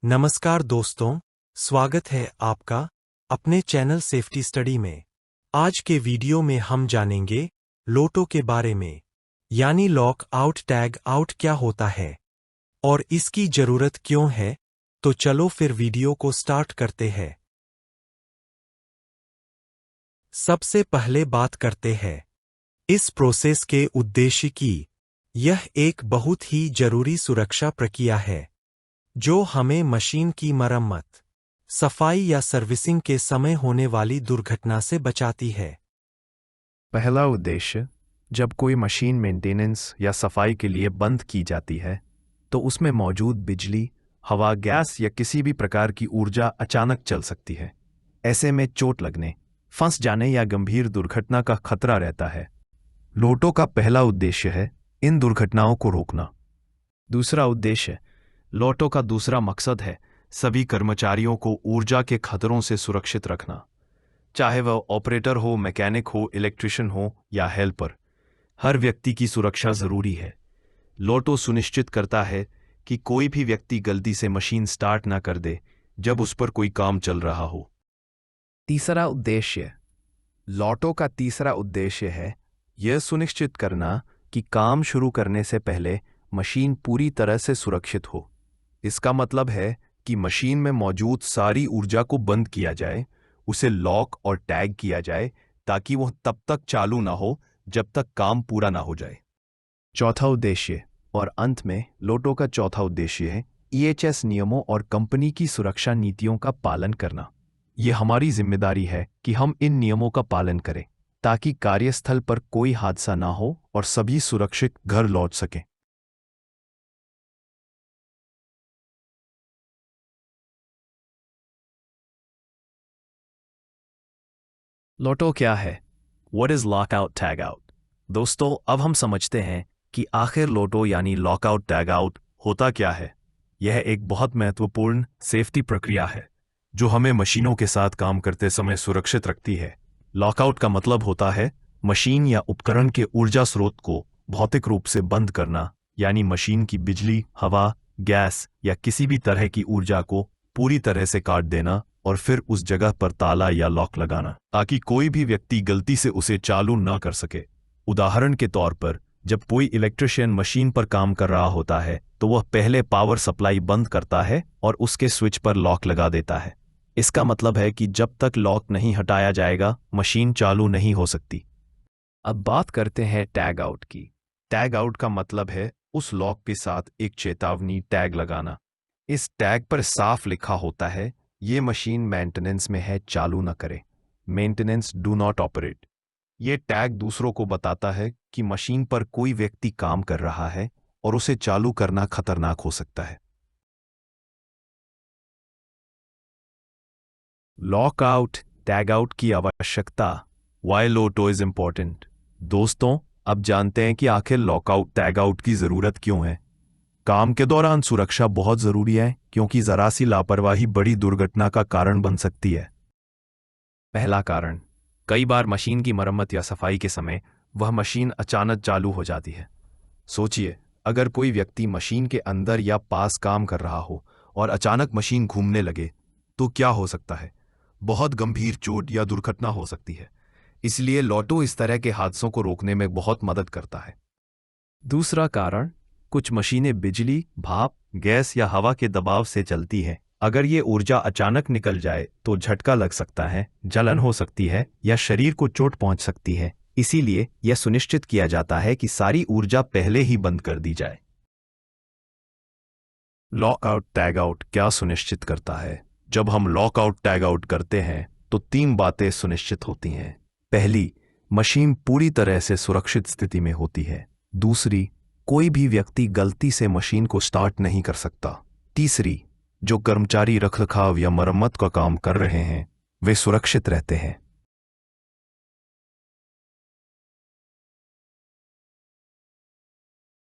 नमस्कार दोस्तों, स्वागत है आपका अपने चैनल सेफ्टी स्टडी में। आज के वीडियो में हम जानेंगे लोटो के बारे में, यानी लॉक आउट टैग आउट क्या होता है और इसकी जरूरत क्यों है। तो चलो फिर वीडियो को स्टार्ट करते हैं। सबसे पहले बात करते हैं इस प्रोसेस के उद्देश्य की। यह एक बहुत ही जरूरी सुरक्षा प्रक्रिया है जो हमें मशीन की मरम्मत, सफाई या सर्विसिंग के समय होने वाली दुर्घटना से बचाती है। पहला उद्देश्य, जब कोई मशीन मेंटेनेंस या सफाई के लिए बंद की जाती है तो उसमें मौजूद बिजली, हवा, गैस या किसी भी प्रकार की ऊर्जा अचानक चल सकती है। ऐसे में चोट लगने, फंस जाने या गंभीर दुर्घटना का खतरा रहता है। लोटो का पहला उद्देश्य है इन दुर्घटनाओं को रोकना। दूसरा उद्देश्य, लोटो का दूसरा मकसद है सभी कर्मचारियों को ऊर्जा के खतरों से सुरक्षित रखना, चाहे वह ऑपरेटर हो, मैकेनिक हो, इलेक्ट्रिशियन हो या हेल्पर। हर व्यक्ति की सुरक्षा जरूरी है। लोटो सुनिश्चित करता है कि कोई भी व्यक्ति गलती से मशीन स्टार्ट ना कर दे जब उस पर कोई काम चल रहा हो। तीसरा उद्देश्य, लोटो का तीसरा उद्देश्य है यह सुनिश्चित करना कि काम शुरू करने से पहले मशीन पूरी तरह से सुरक्षित हो। इसका मतलब है कि मशीन में मौजूद सारी ऊर्जा को बंद किया जाए, उसे लॉक और टैग किया जाए ताकि वह तब तक चालू ना हो जब तक काम पूरा ना हो जाए। चौथा उद्देश्य और अंत में लोटो का चौथा उद्देश्य है EHS नियमों और कंपनी की सुरक्षा नीतियों का पालन करना। यह हमारी जिम्मेदारी है कि हम इन नियमों का पालन करें ताकि कार्यस्थल पर कोई हादसा ना हो और सभी सुरक्षित घर लौट सकें। लोटो क्या है? What is lockout tagout? दोस्तों, अब हम समझते हैं कि आखिर लोटो यानी लॉकआउट टैगआउट होता क्या है। यह एक बहुत महत्वपूर्ण सेफ्टी प्रक्रिया है जो हमें मशीनों के साथ काम करते समय सुरक्षित रखती है। लॉकआउट का मतलब होता है मशीन या उपकरण के ऊर्जा स्रोत को भौतिक रूप से बंद करना, यानी मशीन की बिजली, हवा, गैस या किसी भी तरह की ऊर्जा को पूरी तरह से काट देना और फिर उस जगह पर ताला या लॉक लगाना ताकि कोई भी व्यक्ति गलती से उसे चालू ना कर सके। उदाहरण के तौर पर, जब कोई इलेक्ट्रिशियन मशीन पर काम कर रहा होता है तो वह पहले पावर सप्लाई बंद करता है और उसके स्विच पर लॉक लगा देता है। इसका मतलब है कि जब तक लॉक नहीं हटाया जाएगा, मशीन चालू नहीं हो सकती। अब बात करते हैं टैग आउट की। टैग आउट का मतलब है उस लॉक के साथ एक चेतावनी टैग लगाना। इस टैग पर साफ लिखा होता है ये मशीन मेंटेनेंस में है, चालू न करें। Maintenance do not operate. ये टैग दूसरों को बताता है कि मशीन पर कोई व्यक्ति काम कर रहा है और उसे चालू करना खतरनाक हो सकता है। लॉकआउट टैग आउट की आवश्यकता। Why LOTO is important. दोस्तों, अब जानते हैं कि आखिर लॉकआउट टैग आउट की जरूरत क्यों है। काम के दौरान सुरक्षा बहुत जरूरी है क्योंकि जरा सी लापरवाही बड़ी दुर्घटना का कारण बन सकती है। पहला कारण, कई बार मशीन की मरम्मत या सफाई के समय वह मशीन अचानक चालू हो जाती है। सोचिए, अगर कोई व्यक्ति मशीन के अंदर या पास काम कर रहा हो और अचानक मशीन घूमने लगे तो क्या हो सकता है? बहुत गंभीर चोट या दुर्घटना हो सकती है। इसलिए लोटो इस तरह के हादसों को रोकने में बहुत मदद करता है। दूसरा कारण, कुछ मशीनें बिजली, भाप, गैस या हवा के दबाव से चलती हैं। अगर ये ऊर्जा अचानक निकल जाए तो झटका लग सकता है, जलन हो सकती है या शरीर को चोट पहुंच सकती है। इसीलिए यह सुनिश्चित किया जाता है कि सारी ऊर्जा पहले ही बंद कर दी जाए। लॉकआउट टैगआउट क्या सुनिश्चित करता है? जब हम लॉकआउट टैगआउट करते हैं तो 3 बातें सुनिश्चित होती हैं। पहली, मशीन पूरी तरह से सुरक्षित स्थिति में होती है। दूसरी, कोई भी व्यक्ति गलती से मशीन को स्टार्ट नहीं कर सकता। तीसरी, जो कर्मचारी रखरखाव या मरम्मत का काम कर रहे हैं वे सुरक्षित रहते हैं।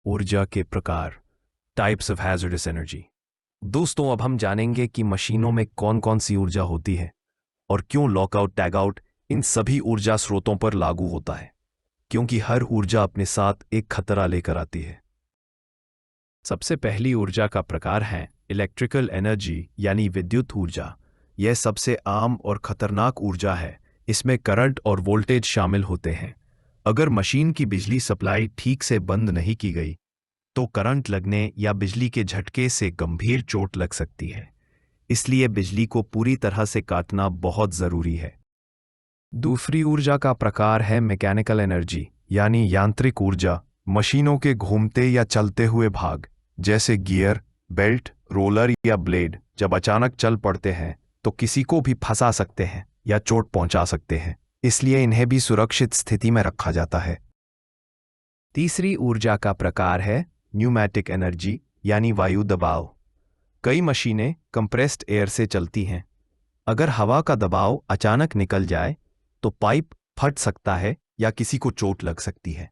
ऊर्जा के प्रकार, टाइप्स ऑफ हैजर्डस एनर्जी। दोस्तों, अब हम जानेंगे कि मशीनों में कौन कौन सी ऊर्जा होती है और क्यों लॉकआउट टैगआउट इन सभी ऊर्जा स्रोतों पर लागू होता है। क्योंकि हर ऊर्जा अपने साथ एक खतरा लेकर आती है। सबसे पहली ऊर्जा का प्रकार है इलेक्ट्रिकल एनर्जी यानी विद्युत ऊर्जा, यह सबसे आम और खतरनाक ऊर्जा है। इसमें करंट और वोल्टेज शामिल होते हैं। अगर मशीन की बिजली सप्लाई ठीक से बंद नहीं की गई तो करंट लगने या बिजली के झटके से गंभीर चोट लग सकती है। इसलिए बिजली को पूरी तरह से काटना बहुत जरूरी है। दूसरी ऊर्जा का प्रकार है मैकेनिकल एनर्जी यानी यांत्रिक ऊर्जा। मशीनों के घूमते या चलते हुए भाग जैसे गियर, बेल्ट, रोलर या ब्लेड जब अचानक चल पड़ते हैं तो किसी को भी फंसा सकते हैं या चोट पहुंचा सकते हैं। इसलिए इन्हें भी सुरक्षित स्थिति में रखा जाता है। तीसरी ऊर्जा का प्रकार है न्यूमैटिक एनर्जी यानी वायु दबाव। कई मशीनें कंप्रेस्ड एयर से चलती हैं। अगर हवा का दबाव अचानक निकल जाए तो पाइप फट सकता है या किसी को चोट लग सकती है।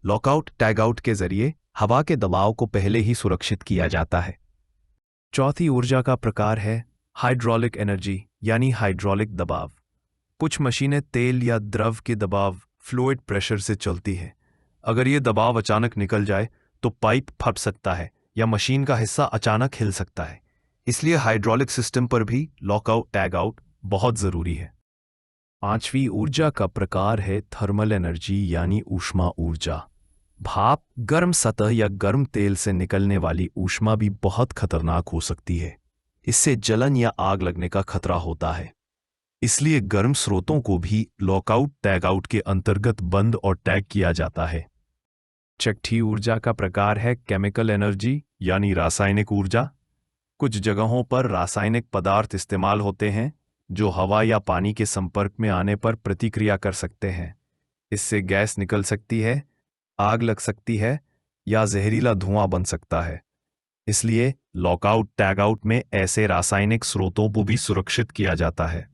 लॉकआउट टैगआउट के जरिए हवा के दबाव को पहले ही सुरक्षित किया जाता है। चौथी ऊर्जा का प्रकार है हाइड्रोलिक एनर्जी यानी हाइड्रोलिक दबाव। कुछ मशीनें तेल या द्रव के दबाव फ्लूइड प्रेशर से चलती हैं। अगर ये दबाव अचानक निकल जाए तो पाइप फट सकता है या मशीन का हिस्सा अचानक हिल सकता है। इसलिए हाइड्रोलिक सिस्टम पर भी लॉकआउट टैगआउट बहुत जरूरी है। पांचवी ऊर्जा का प्रकार है थर्मल एनर्जी यानी ऊष्मा ऊर्जा। भाप, गर्म सतह या गर्म तेल से निकलने वाली ऊष्मा भी बहुत खतरनाक हो सकती है। इससे जलन या आग लगने का खतरा होता है। इसलिए गर्म स्रोतों को भी लॉकआउट टैगआउट के अंतर्गत बंद और टैग किया जाता है। छठी ऊर्जा का प्रकार है केमिकल एनर्जी यानी रासायनिक ऊर्जा। कुछ जगहों पर रासायनिक पदार्थ इस्तेमाल होते हैं जो हवा या पानी के संपर्क में आने पर प्रतिक्रिया कर सकते हैं। इससे गैस निकल सकती है, आग लग सकती है या जहरीला धुआं बन सकता है। इसलिए लॉकआउट टैगआउट में ऐसे रासायनिक स्रोतों को भी सुरक्षित किया जाता है।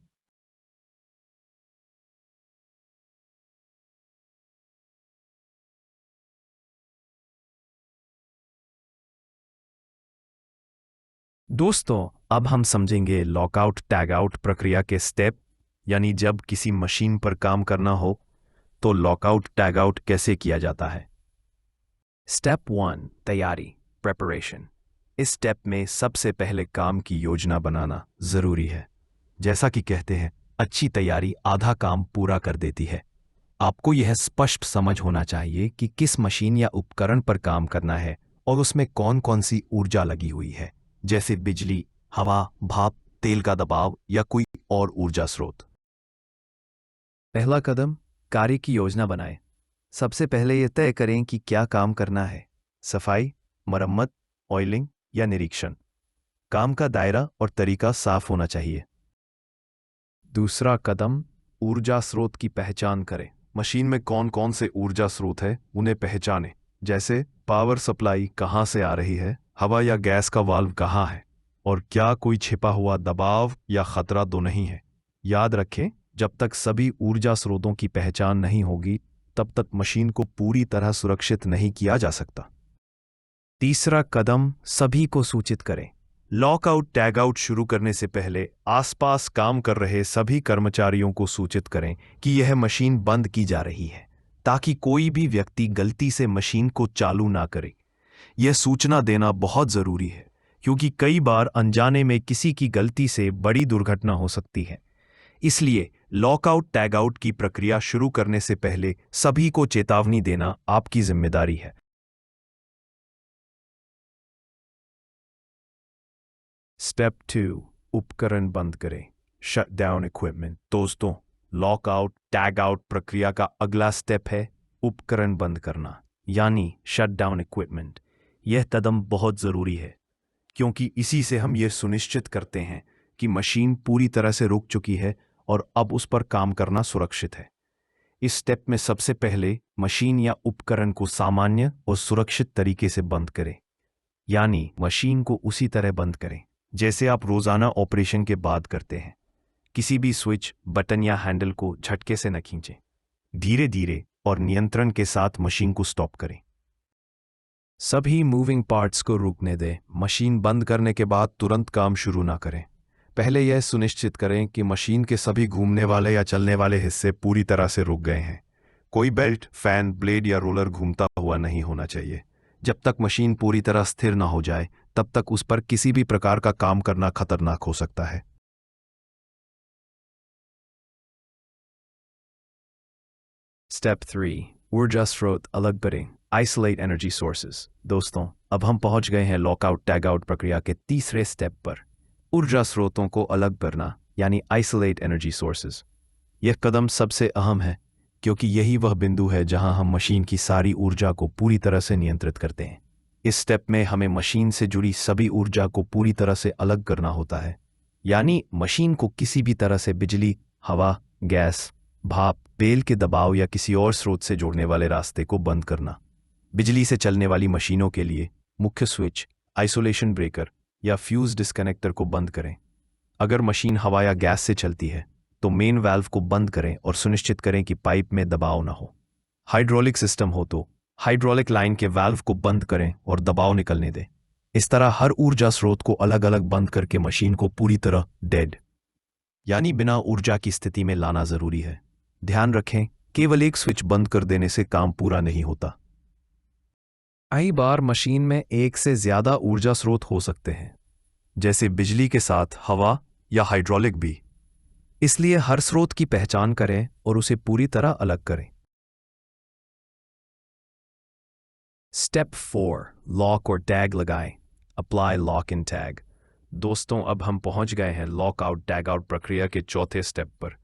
दोस्तों, अब हम समझेंगे लॉकआउट टैगआउट प्रक्रिया के स्टेप, यानी जब किसी मशीन पर काम करना हो तो लॉकआउट टैगआउट कैसे किया जाता है। स्टेप 1, तैयारी, प्रेपरेशन। इस स्टेप में सबसे पहले काम की योजना बनाना जरूरी है। जैसा कि कहते हैं, अच्छी तैयारी आधा काम पूरा कर देती है। आपको यह स्पष्ट समझ होना चाहिए कि किस मशीन या उपकरण पर काम करना है और उसमें कौन कौन सी ऊर्जा लगी हुई है, जैसे बिजली, हवा, भाप, तेल का दबाव या कोई और ऊर्जा स्रोत। पहला कदम, कार्य की योजना बनाएं। सबसे पहले यह तय करें कि क्या काम करना है। सफाई, मरम्मत, ऑयलिंग या निरीक्षण। काम का दायरा और तरीका साफ होना चाहिए। दूसरा कदम, ऊर्जा स्रोत की पहचान करें। मशीन में कौन कौन से ऊर्जा स्रोत है उन्हें पहचानें, जैसे पावर सप्लाई कहाँ से आ रही है, हवा या गैस का वाल्व कहाँ है, और क्या कोई छिपा हुआ दबाव या खतरा तो नहीं है। याद रखें, जब तक सभी ऊर्जा स्रोतों की पहचान नहीं होगी तब तक मशीन को पूरी तरह सुरक्षित नहीं किया जा सकता। तीसरा कदम, सभी को सूचित करें। लॉकआउट टैगआउट शुरू करने से पहले आसपास काम कर रहे सभी कर्मचारियों को सूचित करें कि यह मशीन बंद की जा रही है, ताकि कोई भी व्यक्ति गलती से मशीन को चालू ना करे। यह सूचना देना बहुत जरूरी है, क्योंकि कई बार अनजाने में किसी की गलती से बड़ी दुर्घटना हो सकती है। इसलिए लॉकआउट टैगआउट की प्रक्रिया शुरू करने से पहले सभी को चेतावनी देना आपकी जिम्मेदारी है। स्टेप 2, उपकरण बंद करें, शट डाउन इक्विपमेंट। दोस्तों, लॉकआउट टैगआउट प्रक्रिया का अगला स्टेप है उपकरण बंद करना, यानी शट डाउन इक्विपमेंट। यह कदम बहुत जरूरी है, क्योंकि इसी से हम यह सुनिश्चित करते हैं कि मशीन पूरी तरह से रुक चुकी है और अब उस पर काम करना सुरक्षित है। इस स्टेप में सबसे पहले मशीन या उपकरण को सामान्य और सुरक्षित तरीके से बंद करें, यानी मशीन को उसी तरह बंद करें जैसे आप रोजाना ऑपरेशन के बाद करते हैं। किसी भी स्विच, बटन या हैंडल को झटके से न खींचें। धीरे धीरे और नियंत्रण के साथ मशीन को स्टॉप करें। सभी मूविंग पार्ट्स को रुकने दें। मशीन बंद करने के बाद तुरंत काम शुरू ना करें। पहले यह सुनिश्चित करें कि मशीन के सभी घूमने वाले या चलने वाले हिस्से पूरी तरह से रुक गए हैं। कोई बेल्ट, फैन, ब्लेड या रोलर घूमता हुआ नहीं होना चाहिए। जब तक मशीन पूरी तरह स्थिर ना हो जाए तब तक उस पर किसी भी प्रकार का काम करना खतरनाक हो सकता है। स्टेप 3, ऊर्जा स्रोत अलग करें, आइसोलेट एनर्जी सोर्सेस। दोस्तों, अब हम पहुंच गए हैं लॉकआउट टैगआउट प्रक्रिया के तीसरे स्टेप पर, ऊर्जा स्रोतों को अलग करना यानी आइसोलेट एनर्जी सोर्सेस। यह कदम सबसे अहम है क्योंकि यही वह बिंदु है जहां हम मशीन की सारी ऊर्जा को पूरी तरह से नियंत्रित करते हैं। इस स्टेप में हमें मशीन से जुड़ी सभी ऊर्जा को पूरी तरह से अलग करना होता है, यानी मशीन को किसी भी तरह से बिजली, हवा, गैस, भाप, तेल के दबाव या किसी और स्रोत से जोड़ने वाले रास्ते को बंद करना। बिजली से चलने वाली मशीनों के लिए मुख्य स्विच, आइसोलेशन ब्रेकर या फ्यूज डिस्कनेक्टर को बंद करें। अगर मशीन हवा या गैस से चलती है तो मेन वाल्व को बंद करें और सुनिश्चित करें कि पाइप में दबाव न हो। हाइड्रोलिक सिस्टम हो तो हाइड्रोलिक लाइन के वाल्व को बंद करें और दबाव निकलने दें। इस तरह हर ऊर्जा स्रोत को अलग अलग बंद करके मशीन को पूरी तरह डेड यानी बिना ऊर्जा की स्थिति में लाना जरूरी है। ध्यान रखें, केवल एक स्विच बंद कर देने से काम पूरा नहीं होता। कई बार मशीन में एक से ज्यादा ऊर्जा स्रोत हो सकते हैं, जैसे बिजली के साथ हवा या हाइड्रोलिक भी। इसलिए हर स्रोत की पहचान करें और उसे पूरी तरह अलग करें। स्टेप 4, लॉक और टैग लगाएं, अप्लाई लॉक इन टैग। दोस्तों, अब हम पहुंच गए हैं लॉकआउट टैगआउट प्रक्रिया के चौथे स्टेप पर।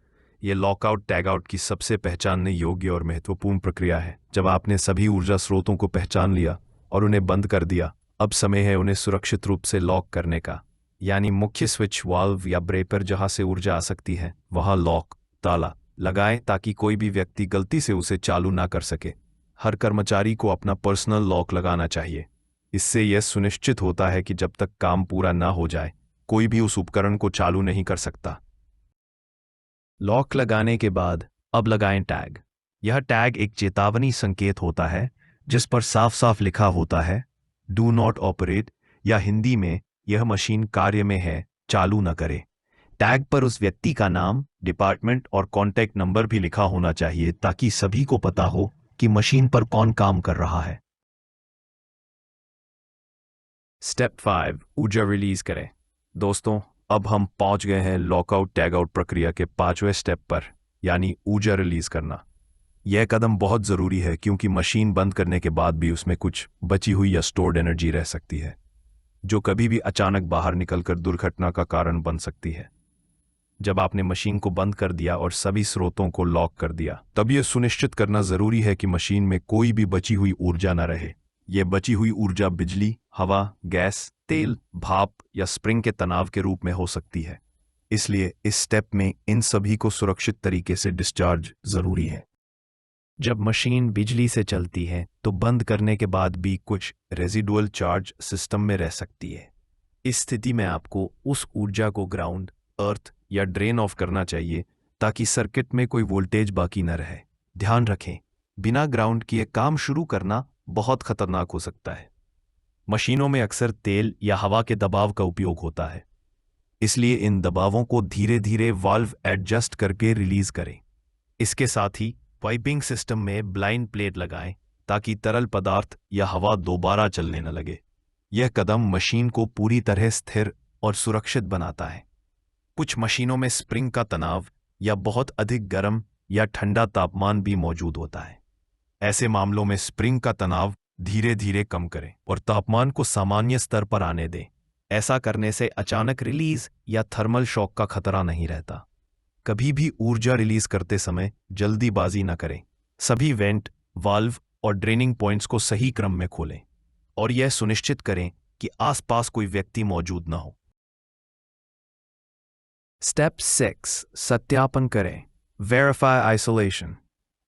यह लॉकआउट टैगआउट की सबसे पहचानने योग्य और महत्वपूर्ण प्रक्रिया है। जब आपने सभी ऊर्जा स्रोतों को पहचान लिया और उन्हें बंद कर दिया, अब समय है उन्हें सुरक्षित रूप से लॉक करने का, यानी मुख्य स्विच, वाल्व या ब्रेकर जहां से ऊर्जा आ सकती है वहां लॉक, ताला लगाएं ताकि कोई भी व्यक्ति गलती से उसे चालू ना कर सके। हर कर्मचारी को अपना पर्सनल लॉक लगाना चाहिए। इससे यह सुनिश्चित होता है कि जब तक काम पूरा ना हो जाए कोई भी उस उपकरण को चालू नहीं कर सकता। लॉक लगाने के बाद अब लगाएं टैग। यह टैग एक चेतावनी संकेत होता है जिस पर साफ साफ लिखा होता है डू नॉट ऑपरेट, या हिंदी में यह मशीन कार्य में है, चालू न करे। टैग पर उस व्यक्ति का नाम, डिपार्टमेंट और कॉन्टैक्ट नंबर भी लिखा होना चाहिए ताकि सभी को पता हो कि मशीन पर कौन काम कर रहा है। स्टेप 5, ऊर्जा रिलीज करें। दोस्तों, अब हम पहुंच गए हैं लॉकआउट टैगआउट प्रक्रिया के 5वें स्टेप पर, यानी ऊर्जा रिलीज करना। यह कदम बहुत जरूरी है क्योंकि मशीन बंद करने के बाद भी उसमें कुछ बची हुई या स्टोर्ड एनर्जी रह सकती है, जो कभी भी अचानक बाहर निकलकर दुर्घटना का कारण बन सकती है। जब आपने मशीन को बंद कर दिया और सभी स्रोतों को लॉक कर दिया, तब यह सुनिश्चित करना जरूरी है कि मशीन में कोई भी बची हुई ऊर्जा न रहे। यह बची हुई ऊर्जा बिजली, हवा, गैस, तेल, भाप या स्प्रिंग के तनाव के रूप में हो सकती है। इसलिए इस स्टेप में इन सभी को सुरक्षित तरीके से डिस्चार्ज जरूरी है। जब मशीन बिजली से चलती है तो बंद करने के बाद भी कुछ रेजिडुअल चार्ज सिस्टम में रह सकती है। इस स्थिति में आपको उस ऊर्जा को ग्राउंड, अर्थ या ड्रेन ऑफ करना चाहिए ताकि सर्किट में कोई वोल्टेज बाकी न रहे। ध्यान रखें, बिना ग्राउंड किए काम शुरू करना बहुत खतरनाक हो सकता है। मशीनों में अक्सर तेल या हवा के दबाव का उपयोग होता है, इसलिए इन दबावों को धीरे धीरे वाल्व एडजस्ट करके रिलीज करें। इसके साथ ही पाइपिंग सिस्टम में ब्लाइंड प्लेट लगाएं ताकि तरल पदार्थ या हवा दोबारा चलने न लगे। यह कदम मशीन को पूरी तरह स्थिर और सुरक्षित बनाता है। कुछ मशीनों में स्प्रिंग का तनाव या बहुत अधिक गर्म या ठंडा तापमान भी मौजूद होता है। ऐसे मामलों में स्प्रिंग का तनाव धीरे धीरे कम करें और तापमान को सामान्य स्तर पर आने दें। ऐसा करने से अचानक रिलीज या थर्मल शॉक का खतरा नहीं रहता। कभी भी ऊर्जा रिलीज करते समय जल्दीबाजी न करें। सभी वेंट, वाल्व और ड्रेनिंग पॉइंट्स को सही क्रम में खोलें और यह सुनिश्चित करें कि आसपास कोई व्यक्ति मौजूद न हो। स्टेप 6, सत्यापन करें, वेरीफाई आइसोलेशन।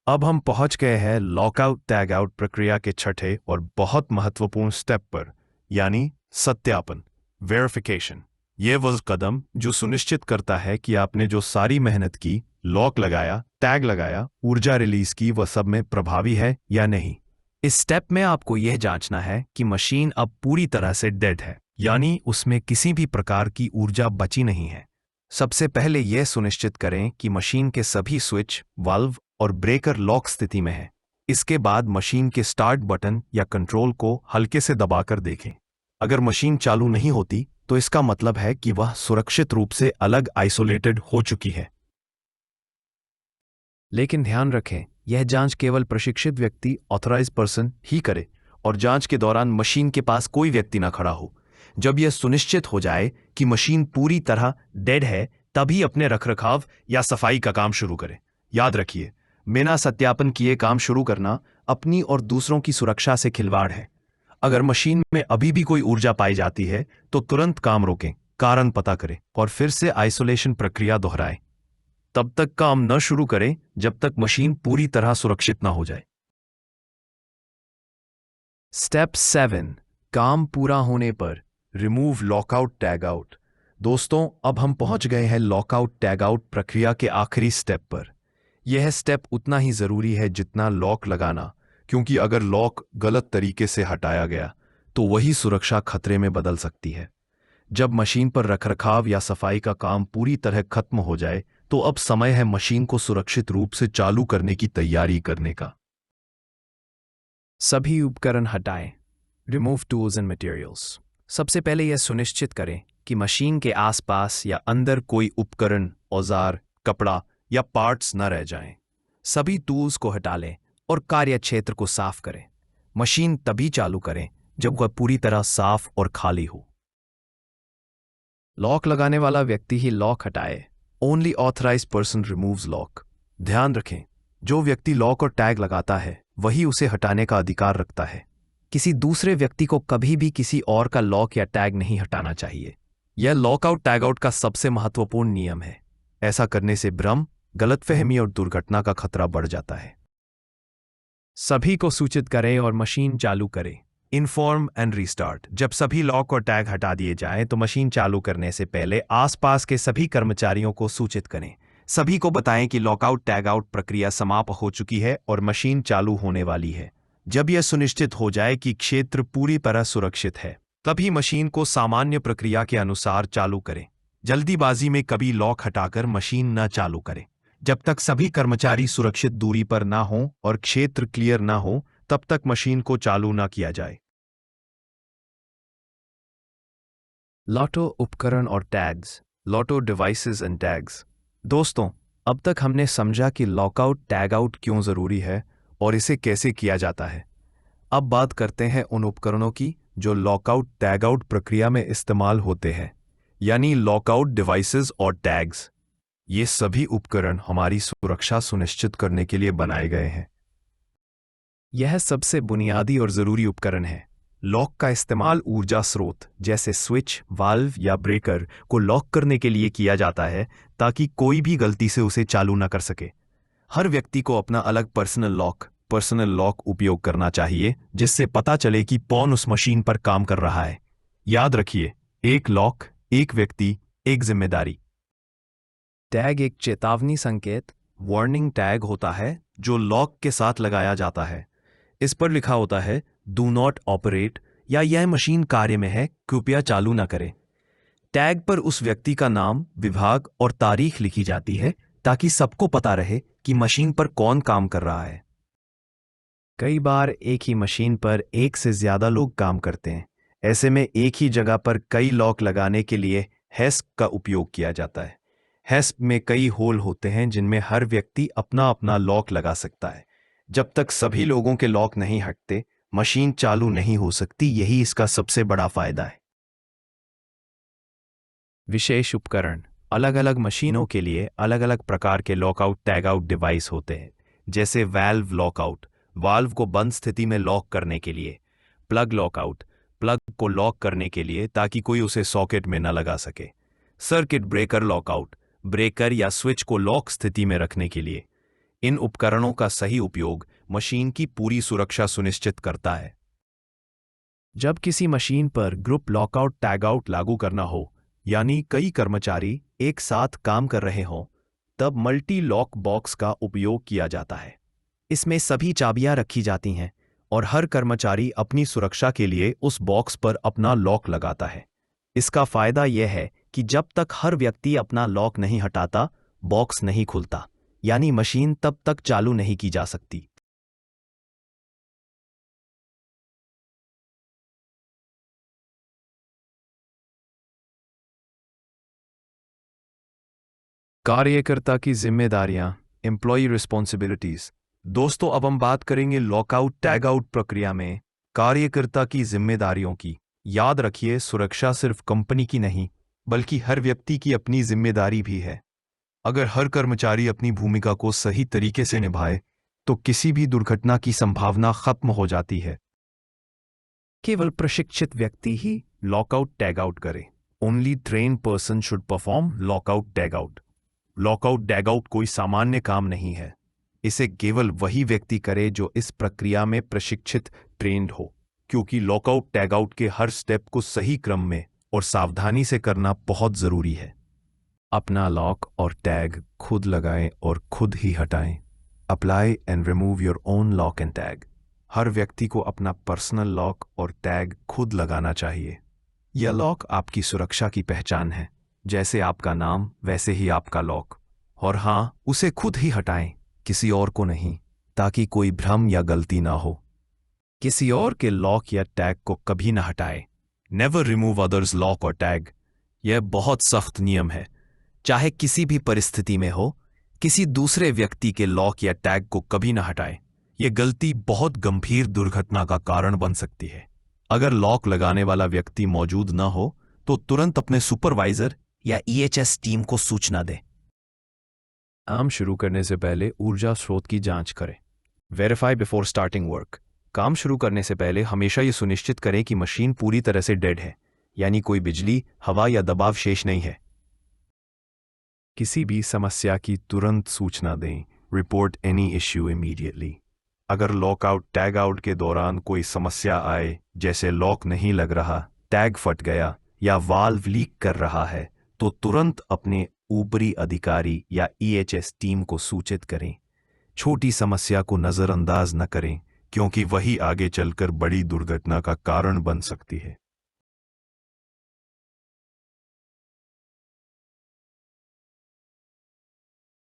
अब हम पहुंच गए हैं लॉकआउट टैगआउट प्रक्रिया के छठे और बहुत महत्वपूर्ण स्टेप पर, यानी सत्यापन, वेरिफिकेशन। यह वह कदम जो सुनिश्चित करता है कि आपने जो सारी मेहनत की, लॉक लगाया, टैग लगाया, ऊर्जा रिलीज की, वह सब में प्रभावी है या नहीं। इस स्टेप में आपको यह जांचना है कि मशीन अब पूरी तरह से डेड है, यानी उसमें किसी भी प्रकार की ऊर्जा बची नहीं है। सबसे पहले यह सुनिश्चित करें कि मशीन के सभी स्विच, वाल्व और ब्रेकर लॉक स्थिति में है। इसके बाद मशीन के स्टार्ट बटन या कंट्रोल को हल्के से दबाकर देखें। अगर मशीन चालू नहीं होती तो इसका मतलब है कि वह सुरक्षित रूप से अलग आइसोलेटेड हो चुकी है। लेकिन ध्यान रखें, यह जांच केवल प्रशिक्षित व्यक्ति ऑथराइज पर्सन ही करे और जांच के दौरान मशीन के पास कोई व्यक्ति ना खड़ा हो। जब यह सुनिश्चित हो जाए कि मशीन पूरी तरह डेड है, तभी अपने रखरखाव या सफाई का काम शुरू करें। याद रखिए, बिना सत्यापन किए काम शुरू करना अपनी और दूसरों की सुरक्षा से खिलवाड़ है। अगर मशीन में अभी भी कोई ऊर्जा पाई जाती है तो तुरंत काम रोकें, कारण पता करें और फिर से आइसोलेशन प्रक्रिया दोहराएं। तब तक काम न शुरू करें जब तक मशीन पूरी तरह सुरक्षित न हो जाए। स्टेप 7, काम पूरा होने पर रिमूव लॉकआउट टैगआउट। दोस्तों, अब हम पहुंच गए हैं लॉकआउट टैगआउट प्रक्रिया के आखिरी स्टेप पर। यह स्टेप उतना ही जरूरी है जितना लॉक लगाना, क्योंकि अगर लॉक गलत तरीके से हटाया गया तो वही सुरक्षा खतरे में बदल सकती है। जब मशीन पर रखरखाव या सफाई का काम पूरी तरह खत्म हो जाए तो अब समय है मशीन को सुरक्षित रूप से चालू करने की तैयारी करने का। सभी उपकरण हटाएं। Remove tools and materials. सबसे पहले यह सुनिश्चित करें कि मशीन के आसपास या अंदर कोई उपकरण, औजार, कपड़ा या पार्ट्स न रह जाएं। सभी टूल्स को हटा लें और कार्य क्षेत्र को साफ करें। मशीन तभी चालू करें जब वह पूरी तरह साफ और खाली हो। लॉक लगाने वाला व्यक्ति ही लॉक हटाए। Only authorised person removes lock. ध्यान रखें, जो व्यक्ति लॉक और टैग लगाता है वही उसे हटाने का अधिकार रखता है। किसी दूसरे व्यक्ति को कभी भी किसी और का लॉक या टैग नहीं हटाना चाहिए। यह लॉकआउट टैगआउट का सबसे महत्वपूर्ण नियम है। ऐसा करने से भ्रम, गलतफहमी और दुर्घटना का खतरा बढ़ जाता है। सभी को सूचित करें और मशीन चालू करें। Inform and restart. जब सभी लॉक और टैग हटा दिए जाएं तो मशीन चालू करने से पहले आसपास के सभी कर्मचारियों को सूचित करें। सभी को बताएं कि लॉकआउट टैगआउट प्रक्रिया समाप्त हो चुकी है और मशीन चालू होने वाली है। जब यह सुनिश्चित हो जाए कि क्षेत्र पूरी तरह सुरक्षित है, तभी मशीन को सामान्य प्रक्रिया के अनुसार चालू करें। जल्दीबाजी में कभी लॉक हटाकर मशीन न चालू करें। जब तक सभी कर्मचारी सुरक्षित दूरी पर ना हों और क्षेत्र क्लियर ना हो, तब तक मशीन को चालू ना किया जाए। लॉटो उपकरण और tags. Lato devices and tags. दोस्तों, अब तक हमने समझा कि लॉकआउट टैगआउट क्यों जरूरी है और इसे कैसे किया जाता है। अब बात करते हैं उन उपकरणों की जो लॉकआउट टैगआउट प्रक्रिया में इस्तेमाल होते हैं, यानी लॉकआउट डिवाइसेस और टैग्स। ये सभी उपकरण हमारी सुरक्षा सुनिश्चित करने के लिए बनाए गए हैं। यह सबसे बुनियादी और जरूरी उपकरण है। लॉक का इस्तेमाल ऊर्जा स्रोत जैसे स्विच, वाल्व या ब्रेकर को लॉक करने के लिए किया जाता है ताकि कोई भी गलती से उसे चालू न कर सके। हर व्यक्ति को अपना अलग पर्सनल लॉक उपयोग करना चाहिए, जिससे पता चले कि कौन उस मशीन पर काम कर रहा है। याद रखिए, एक लॉक, एक व्यक्ति, एक जिम्मेदारी। टैग एक चेतावनी संकेत, वार्निंग टैग होता है जो लॉक के साथ लगाया जाता है। इस पर लिखा होता है डू नॉट ऑपरेट या यह मशीन कार्य में है, कृपया चालू न करें। टैग पर उस व्यक्ति का नाम, विभाग और तारीख लिखी जाती है ताकि सबको पता रहे कि मशीन पर कौन काम कर रहा है। कई बार एक ही मशीन पर एक से ज्यादा लोग काम करते हैं। ऐसे में एक ही जगह पर कई लॉक लगाने के लिए हेस्प का उपयोग किया जाता है। हेस्प में कई होल होते हैं जिनमें हर व्यक्ति अपना अपना लॉक लगा सकता है। जब तक सभी लोगों के लॉक नहीं हटते, मशीन चालू नहीं हो सकती। यही इसका सबसे बड़ा फायदा है। विशेष उपकरण। अलग अलग मशीनों के लिए अलग अलग प्रकार के लॉकआउट टैगआउट डिवाइस होते हैं, जैसे वाल्व लॉकआउट, वाल्व को बंद स्थिति में लॉक करने के लिए। प्लग लॉकआउट, प्लग को लॉक करने के लिए ताकि कोई उसे सॉकेट में न लगा सके। सर्किट ब्रेकर लॉकआउट, ब्रेकर या स्विच को लॉक स्थिति में रखने के लिए। इन उपकरणों का सही उपयोग मशीन की पूरी सुरक्षा सुनिश्चित करता है। जब किसी मशीन पर ग्रुप लॉकआउट टैगआउट लागू करना हो, यानी कई कर्मचारी एक साथ काम कर रहे हों, तब मल्टी लॉक बॉक्स का उपयोग किया जाता है। इसमें सभी चाबियां रखी जाती हैं और हर कर्मचारी अपनी सुरक्षा के लिए उस बॉक्स पर अपना लॉक लगाता है। इसका फायदा यह है कि जब तक हर व्यक्ति अपना लॉक नहीं हटाता, बॉक्स नहीं खुलता, यानी मशीन तब तक चालू नहीं की जा सकती। कार्यकर्ता की जिम्मेदारियां, एम्प्लॉय रिस्पॉन्सिबिलिटीज। दोस्तों, अब हम बात करेंगे लॉकआउट टैग आउट प्रक्रिया में कार्यकर्ता की जिम्मेदारियों की। याद रखिए, सुरक्षा सिर्फ कंपनी की नहीं, बल्कि हर व्यक्ति की अपनी जिम्मेदारी भी है। अगर हर कर्मचारी अपनी भूमिका को सही तरीके से निभाए, तो किसी भी दुर्घटना की संभावना खत्म हो जाती है। केवल प्रशिक्षित व्यक्ति ही लॉकआउट टैग आउट करे। Only train person should perform lockout tag out. Lockout tag out कोई सामान्य काम नहीं है। इसे केवल वही व्यक्ति करे जो इस प्रक्रिया में प्रशिक्षित, ट्रेंड हो, क्योंकि लॉकआउट टैग आउट के हर स्टेप को सही क्रम में और सावधानी से करना बहुत जरूरी है। अपना लॉक और टैग खुद लगाएं और खुद ही हटाएं। Apply and remove your own lock and tag. हर व्यक्ति को अपना पर्सनल लॉक और टैग खुद लगाना चाहिए। यह लॉक आपकी सुरक्षा की पहचान है। जैसे आपका नाम, वैसे ही आपका लॉक। और हाँ, उसे खुद ही हटाएं, किसी और को नहीं, ताकि कोई भ्रम या गलती ना हो। किसी और के लॉक या टैग को कभी ना हटाएं। नेवर रिमूव अदर्स लॉक और टैग। यह बहुत सख्त नियम है। चाहे किसी भी परिस्थिति में हो, किसी दूसरे व्यक्ति के लॉक या टैग को कभी ना हटाएं। यह गलती बहुत गंभीर दुर्घटना का कारण बन सकती है। अगर लॉक लगाने वाला व्यक्ति मौजूद न हो, तो तुरंत अपने सुपरवाइजर या EHS टीम को सूचना दें। काम शुरू करने से पहले ऊर्जा स्रोत की जांच करें। Verify before starting work. काम शुरू करने से पहले हमेशा ये सुनिश्चित करें कि मशीन पूरी तरह से डेड है, यानी कोई बिजली, हवा या दबाव शेष नहीं है। किसी भी समस्या की तुरंत सूचना दें। Report any issue immediately. अगर लॉकआउट टैग आउट के दौरान कोई समस्या आए, जैसे लॉक नहीं लग रहा, टैग फट गया या वाल्व लीक कर रहा है, तो तुरंत अपने ऊपरी अधिकारी या EHS टीम को सूचित करें। छोटी समस्या को नजरअंदाज न करें, क्योंकि वही आगे चलकर बड़ी दुर्घटना का कारण बन सकती है।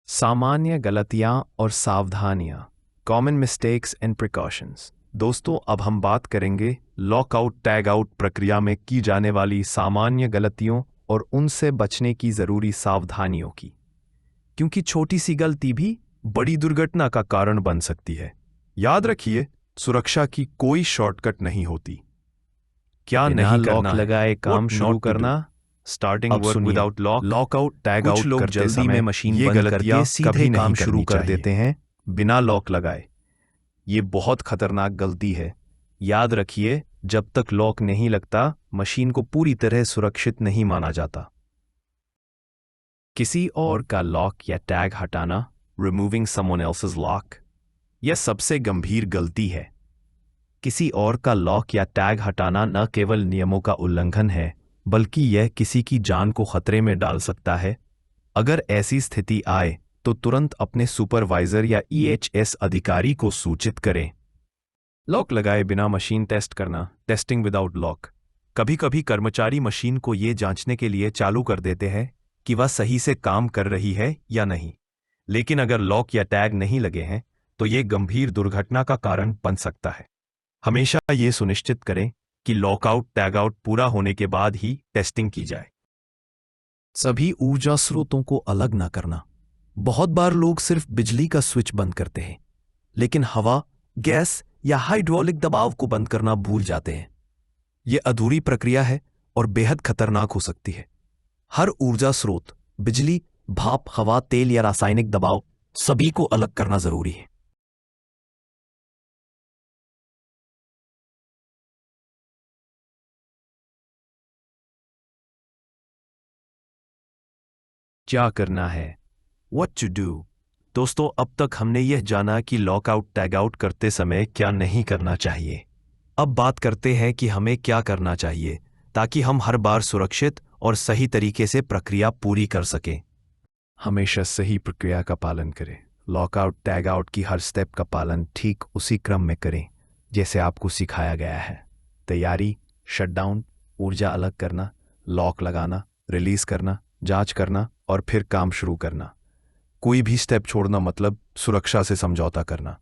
सामान्य गलतियां और सावधानियां, कॉमन मिस्टेक्स एंड प्रिकॉशंस। दोस्तों, अब हम बात करेंगे लॉकआउट टैग आउट प्रक्रिया में की जाने वाली सामान्य गलतियों और उनसे बचने की जरूरी सावधानियों की, क्योंकि छोटी सी गलती भी बड़ी दुर्घटना का कारण बन सकती है। याद रखिए, सुरक्षा की कोई शॉर्टकट नहीं होती। क्या नहीं लॉक करना लगाए है, काम what शुरू not to करना। do। स्टार्टिंग अब वर्क सुनिए, विदाउट लॉक, लॉकआउट टैग कुछ आउट लोग करते जल्दी समय में मशीन ये बंद गलतियां करके सीधे कभी काम नहीं शुरू करनी कर चाहिए। देते हैं बिना लॉक लगाए। ये बहुत खतरनाक गलती है। याद रखिए, जब तक लॉक नहीं लगता, मशीन को पूरी तरह सुरक्षित नहीं माना जाता। किसी और का लॉक या टैग हटाना, रिमूविंग समवन एल्सेस लॉक, यह सबसे गंभीर गलती है। किसी और का लॉक या टैग हटाना न केवल नियमों का उल्लंघन है, बल्कि यह किसी की जान को खतरे में डाल सकता है। अगर ऐसी स्थिति आए, तो तुरंत अपने सुपरवाइजर या EHS अधिकारी को सूचित करें। लॉक लगाए बिना मशीन टेस्ट करना, टेस्टिंग विदाउट लॉक। कभी कभी कर्मचारी मशीन को ये जांचने के लिए चालू कर देते हैं कि वह सही से काम कर रही है या नहीं, लेकिन अगर लॉक या टैग नहीं लगे हैं, तो ये गंभीर दुर्घटना का कारण बन सकता है। हमेशा ये सुनिश्चित करें कि लॉकआउट टैग आउट पूरा होने के बाद ही टेस्टिंग की जाए। सभी ऊर्जा स्रोतों को अलग ना करना। बहुत बार लोग सिर्फ बिजली का स्विच बंद करते हैं, लेकिन हवा, गैस या हाइड्रोलिक दबाव को बंद करना भूल जाते हैं। यह अधूरी प्रक्रिया है और बेहद खतरनाक हो सकती है। हर ऊर्जा स्रोत, बिजली, भाप, हवा, तेल या रासायनिक दबाव, सभी को अलग करना जरूरी है। क्या करना है, What to do। दोस्तों, अब तक हमने यह जाना कि लॉकआउट टैग आउट करते समय क्या नहीं करना चाहिए। अब बात करते हैं कि हमें क्या करना चाहिए, ताकि हम हर बार सुरक्षित और सही तरीके से प्रक्रिया पूरी कर सकें। हमेशा सही प्रक्रिया का पालन करें। लॉकआउट टैग आउट की हर स्टेप का पालन ठीक उसी क्रम में करें जैसे आपको सिखाया गया है। तैयारी, शटडाउन, ऊर्जा अलग करना, लॉक लगाना, रिलीज करना, जांच करना और फिर काम शुरू करना। कोई भी स्टेप छोड़ना मतलब सुरक्षा से समझौता करना।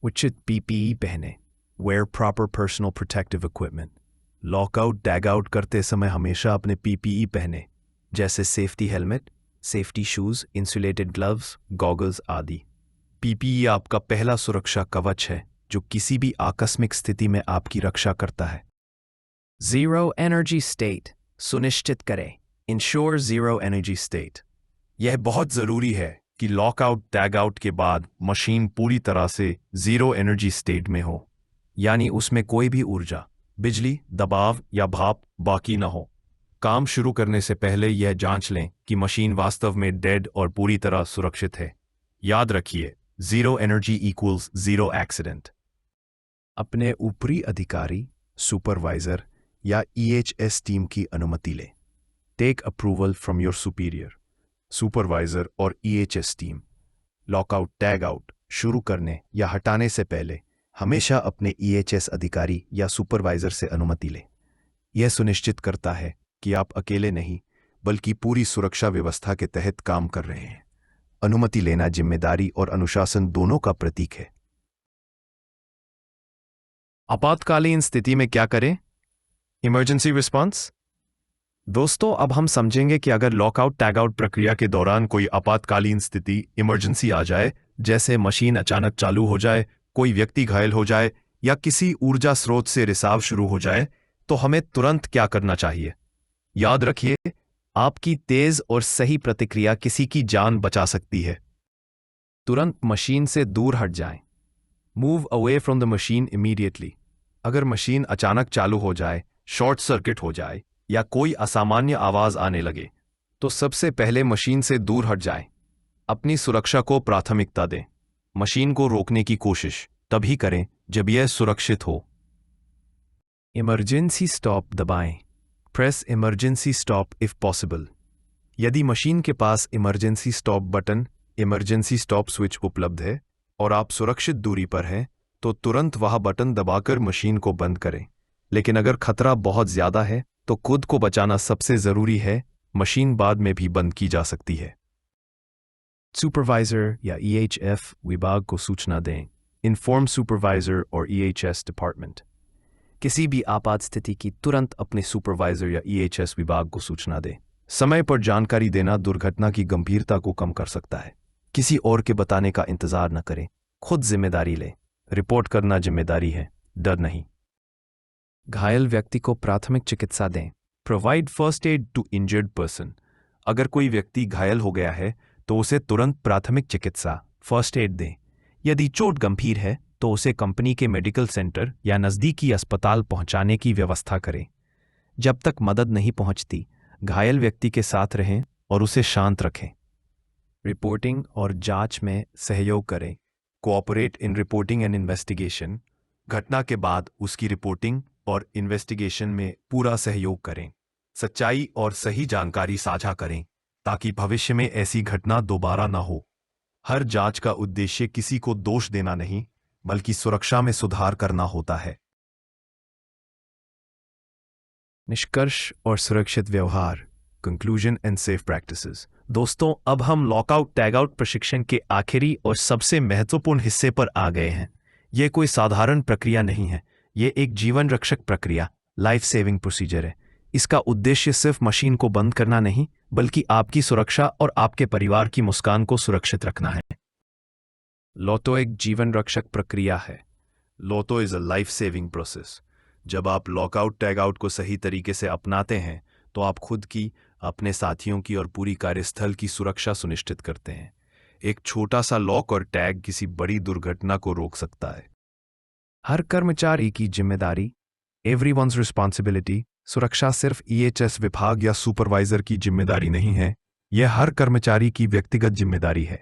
उचित PPE पहने, wear proper personal protective equipment. Lockout tag out करते समय हमेशा अपने PPE पहने, जैसे safety helmet, safety shoes, insulated gloves, goggles आदि। पीपीई आपका पहला सुरक्षा कवच है जो किसी भी आकस्मिक स्थिति में आपकी रक्षा करता है। जीरो एनर्जी स्टेट सुनिश्चित करें। Ensure zero energy state. यह बहुत जरूरी है कि लॉकआउट टैगआउट के बाद मशीन पूरी तरह से जीरो एनर्जी स्टेट में हो, यानी उसमें कोई भी ऊर्जा, बिजली, दबाव या भाप बाकी न हो। काम शुरू करने से पहले यह जांच लें कि मशीन वास्तव में डेड और पूरी तरह सुरक्षित है। याद रखिए, zero energy equals zero accident. अपने ऊपरी अधिकारी, सुपरवाइजर या EHS टीम की अनुमति लें। Take approval from your superior, supervisor और EHS टीम। लॉकआउट टैगआउट शुरू करने या हटाने से पहले हमेशा अपने EHS अधिकारी या सुपरवाइजर से अनुमति लें। यह सुनिश्चित करता है कि आप अकेले नहीं बल्कि पूरी सुरक्षा व्यवस्था के तहत काम कर रहे हैं। अनुमति लेना जिम्मेदारी और अनुशासन दोनों का प्रतीक है। आपातकालीन स्थिति में क्या करें? Emergency response. दोस्तों, अब हम समझेंगे कि अगर लॉकआउट टैगआउट प्रक्रिया के दौरान कोई आपातकालीन स्थिति, इमरजेंसी आ जाए, जैसे मशीन अचानक चालू हो जाए, कोई व्यक्ति घायल हो जाए या किसी ऊर्जा स्रोत से रिसाव शुरू हो जाए, तो हमें तुरंत क्या करना चाहिए? याद रखिए, आपकी तेज और सही प्रतिक्रिया किसी की जान बचा सकती है। तुरंत मशीन से दूर हट जाएं। Move away from the machine immediately. अगर मशीन अचानक चालू हो जाए, शॉर्ट सर्किट हो जाए या कोई असामान्य आवाज आने लगे, तो सबसे पहले मशीन से दूर हट जाएं। अपनी सुरक्षा को प्राथमिकता दें। मशीन को रोकने की कोशिश तभी करें जब यह सुरक्षित हो। इमरजेंसी स्टॉप दबाएं। Press emergency stop if possible. यदि मशीन के पास emergency stop button, emergency stop switch उपलब्ध है और आप सुरक्षित दूरी पर हैं, तो तुरंत वह बटन दबाकर मशीन को बंद करें। लेकिन अगर खतरा बहुत ज्यादा है तो खुद को बचाना सबसे जरूरी है। मशीन बाद में भी बंद की जा सकती है। सुपरवाइजर या EHF विभाग को सूचना दें। इन्फॉर्म सुपरवाइजर और EHS डिपार्टमेंट। किसी भी आपात स्थिति की तुरंत अपने सुपरवाइजर या EHS विभाग को सूचना दें। समय पर जानकारी देना दुर्घटना की गंभीरता को कम कर सकता है। किसी और के बताने का इंतजार न करें, खुद जिम्मेदारी लें। रिपोर्ट करना जिम्मेदारी है, डर नहीं। घायल व्यक्ति को प्राथमिक चिकित्सा दें। Provide first aid to injured person. अगर कोई व्यक्ति घायल हो गया है तो उसे तुरंत प्राथमिक चिकित्सा, फर्स्ट एड दें। यदि चोट गंभीर है तो उसे कंपनी के मेडिकल सेंटर या नज़दीकी अस्पताल पहुंचाने की व्यवस्था करें। जब तक मदद नहीं पहुंचती, घायल व्यक्ति के साथ रहें और उसे शांत रखें। रिपोर्टिंग और जांच में सहयोग करें। Cooperate in reporting and investigation. घटना के बाद उसकी रिपोर्टिंग और इन्वेस्टिगेशन में पूरा सहयोग करें। सच्चाई और सही जानकारी साझा करें ताकि भविष्य में ऐसी घटना दोबारा न हो। हर जांच का उद्देश्य किसी को दोष देना नहीं, बल्कि सुरक्षा में सुधार करना होता है। निष्कर्ष और सुरक्षित व्यवहार, कंक्लूजन एंड सेफ प्रैक्टिसेस। दोस्तों, अब हम लॉकआउट टैगआउट प्रशिक्षण के आखिरी और सबसे महत्वपूर्ण हिस्से पर आ गए हैं। यह कोई साधारण प्रक्रिया नहीं है, यह एक जीवन रक्षक प्रक्रिया, लाइफ सेविंग प्रोसीजर है। इसका उद्देश्य सिर्फ मशीन को बंद करना नहीं, बल्कि आपकी सुरक्षा और आपके परिवार की मुस्कान को सुरक्षित रखना है। लोटो एक जीवन रक्षक प्रक्रिया है। LOTO is a life saving process. जब आप लॉकआउट टैगआउट को सही तरीके से अपनाते हैं तो आप खुद की, अपने साथियों की और पूरी कार्यस्थल की सुरक्षा सुनिश्चित करते हैं। एक छोटा सा लॉक और टैग किसी बड़ी दुर्घटना को रोक सकता है। हर कर्मचारी की जिम्मेदारी, एवरीवन्स रिस्पॉन्सिबिलिटी। सुरक्षा सिर्फ EHS विभाग या सुपरवाइजर की जिम्मेदारी नहीं है, यह हर कर्मचारी की व्यक्तिगत जिम्मेदारी है।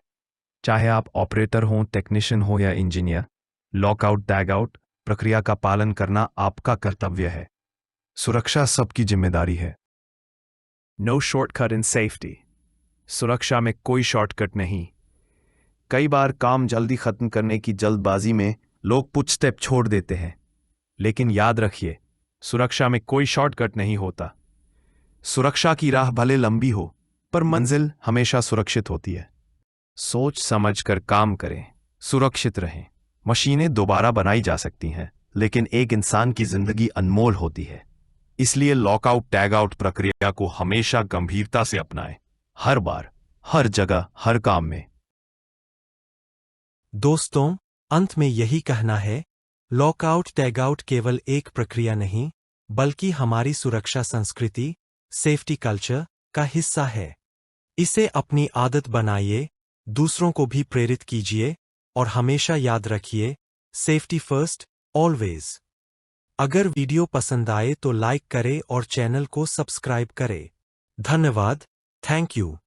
चाहे आप ऑपरेटर हों, टेक्नीशियन हो या इंजीनियर, लॉकआउट टैगआउट प्रक्रिया का पालन करना आपका कर्तव्य है। सुरक्षा सबकी जिम्मेदारी है। No shortcut in safety. सुरक्षा में कोई शॉर्टकट नहीं। कई बार काम जल्दी खत्म करने की जल्दबाजी में लोग कुछ स्टेप छोड़ देते हैं, लेकिन याद रखिए, सुरक्षा में कोई शॉर्टकट नहीं होता। सुरक्षा की राह भले लंबी हो, पर मंजिल हमेशा सुरक्षित होती है। सोच समझकर काम करें, सुरक्षित रहें। मशीनें दोबारा बनाई जा सकती हैं, लेकिन एक इंसान की जिंदगी अनमोल होती है। इसलिए लॉकआउट टैगआउट प्रक्रिया को हमेशा गंभीरता से अपनाएं। हर बार, हर जगह, हर काम में। दोस्तों, अंत में यही कहना है, लॉकआउट टैगआउट केवल एक प्रक्रिया नहीं, बल्कि हमारी सुरक्षा संस्कृति, सेफ्टी कल्चर का हिस्सा है। इसे अपनी आदत बनाइए, दूसरों को भी प्रेरित कीजिए और हमेशा याद रखिए, सेफ्टी फर्स्ट, ऑलवेज। अगर वीडियो पसंद आए तो लाइक करें और चैनल को सब्सक्राइब करें। धन्यवाद, थैंक यू।